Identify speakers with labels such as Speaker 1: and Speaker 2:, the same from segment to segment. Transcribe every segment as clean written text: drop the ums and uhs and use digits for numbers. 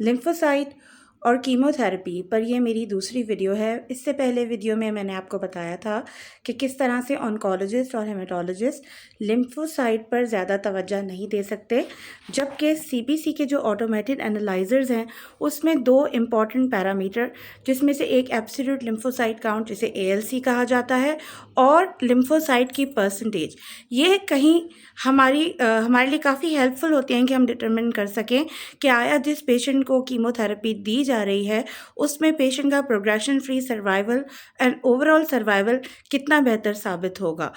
Speaker 1: Lymphocyte और chemotherapy पर ये मेरी दूसरी वीडियो है। इससे पहले वीडियो में मैंने आपको बताया था कि किस तरह से ऑन्कोलॉजिस्ट और हेमेटोलॉजिस्ट लिम्फोसाइट पर ज़्यादा तवज्जो नहीं दे सकते, जबकि सीबीसी के जो ऑटोमेटेड एनालाइजर्स हैं उसमें दो इम्पॉर्टेंट पैरामीटर, जिसमें से एक एब्सोल्यूट लिम्फोसाइट काउंट जिसे एएलसी कहा जाता है और लिम्फोसाइट की परसेंटेज, ये कहीं हमारे लिए काफ़ी हेल्पफुल होती हैं कि हम डिटरमिन कर सकें कि आया जिस पेशेंट को कीमोथेरेपी दी जा रही है उसमें पेशेंट का progression free survival and overall survival कितना बेहतर साबित होगा।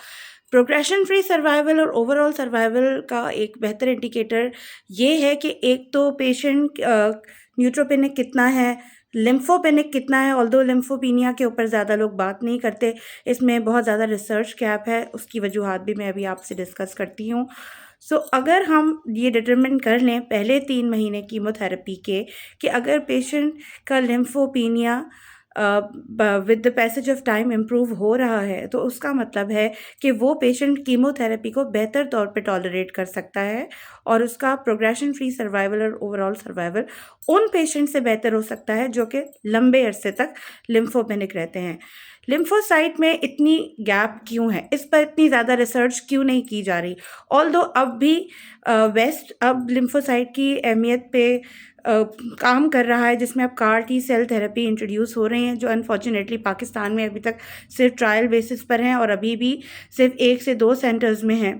Speaker 1: प्रोग्रेशन फ्री सर्वाइवल और ओवरऑल सर्वाइवल का एक बेहतर इंडिकेटर ये है कि एक तो पेशेंट न्यूट्रोपेनिक कितना है, लिम्फोपेनिक कितना है। ऑल्दो लिम्फोपीनिया के ऊपर ज़्यादा लोग बात नहीं करते, इसमें बहुत ज़्यादा रिसर्च गैप है, उसकी वजूहात भी मैं अभी आपसे डिस्कस करती हूँ। अगर हम ये डिटरमिन कर लें पहले 3 महीने कीमोथेरेपी के कि अगर पेशेंट का lymphopenia with the passage of time improve हो रहा है, तो उसका मतलब है कि वो पेशेंट कीमोथेरेपी को बेहतर तौर पे टॉलरेट कर सकता है और उसका प्रोग्रेशन फ्री सर्वाइवल और ओवरऑल सर्वाइवल उन पेशेंट से बेहतर हो सकता है जो कि लंबे अरसे तक लिम्फोपेनिक रहते हैं। लिम्फोसाइट में इतनी गैप क्यों है, इस पर इतनी ज़्यादा रिसर्च क्यों नहीं की जा रही? ऑल्दो अब भी वेस्ट अब लिम्फोसाइट की अहमियत पे काम कर रहा है, जिसमें अब CAR T cell therapy introduce हो रहे हैं, जो अनफॉर्चुनेटली पाकिस्तान में अभी तक सिर्फ ट्रायल बेसिस पर हैं और अभी भी सिर्फ 1 से 2 सेंटर्स में हैं।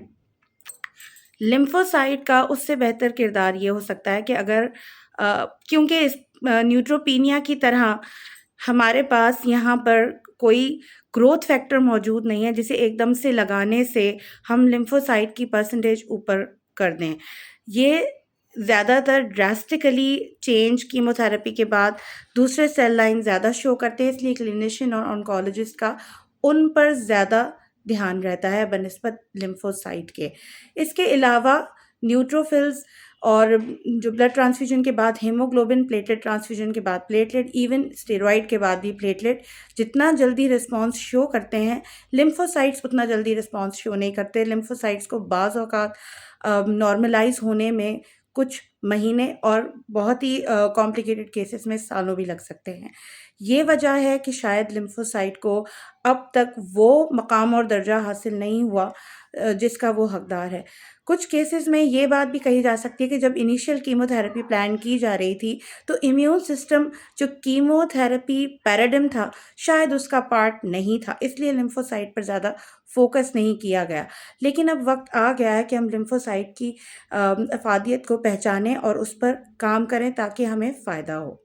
Speaker 1: लिम्फोसाइट का उससे बेहतर किरदार ये हो सकता है कि अगर क्योंकि इस न्यूट्रोपीनिया की तरह हमारे पास यहाँ पर कोई ग्रोथ फैक्टर मौजूद नहीं है जिसे एकदम से लगाने से हम लिम्फोसाइट की परसेंटेज ऊपर कर दें। ये ज़्यादातर ड्रास्टिकली चेंज कीमोथेरेपी के बाद दूसरे सेल लाइन ज़्यादा शो करते हैं, इसलिए क्लिनिशियन और ऑन्कोलॉजिस्ट का उन पर ज़्यादा ध्यान रहता है बनिस्बत लिम्फोसाइट के। इसके अलावा न्यूट्रोफिल्स और जो ब्लड ट्रांसफ्यूजन के बाद हीमोग्लोबिन, प्लेटलेट ट्रांसफ्यूजन के बाद प्लेटलेट, इवन स्टेरॉइड के बाद भी प्लेटलेट जितना जल्दी रिस्पॉन्स शो करते हैं, लिम्फोसाइट्स उतना जल्दी रिस्पॉन्स शो नहीं करते। लिम्फोसाइट्स को बाज़ औक़ात नॉर्मलाइज होने में कुछ महीने और बहुत ही कॉम्प्लिकेटेड केसेस में सालों भी लग सकते हैं। ये वजह है कि शायद लिम्फोसाइट को अब तक वो मकाम और दर्जा हासिल नहीं हुआ जिसका वो हकदार है। कुछ केसेस में ये बात भी कही जा सकती है कि जब इनिशियल कीमोथेरेपी प्लान की जा रही थी तो इम्यून सिस्टम जो कीमोथेरेपी पैराडिम था शायद उसका पार्ट नहीं था, इसलिए लिम्फोसाइट पर ज़्यादा फोकस नहीं किया गया। लेकिन अब वक्त आ गया है कि हम लिम्फोसाइट की अफादियत को पहचानें और उस पर काम करें ताकि हमें फ़ायदा हो।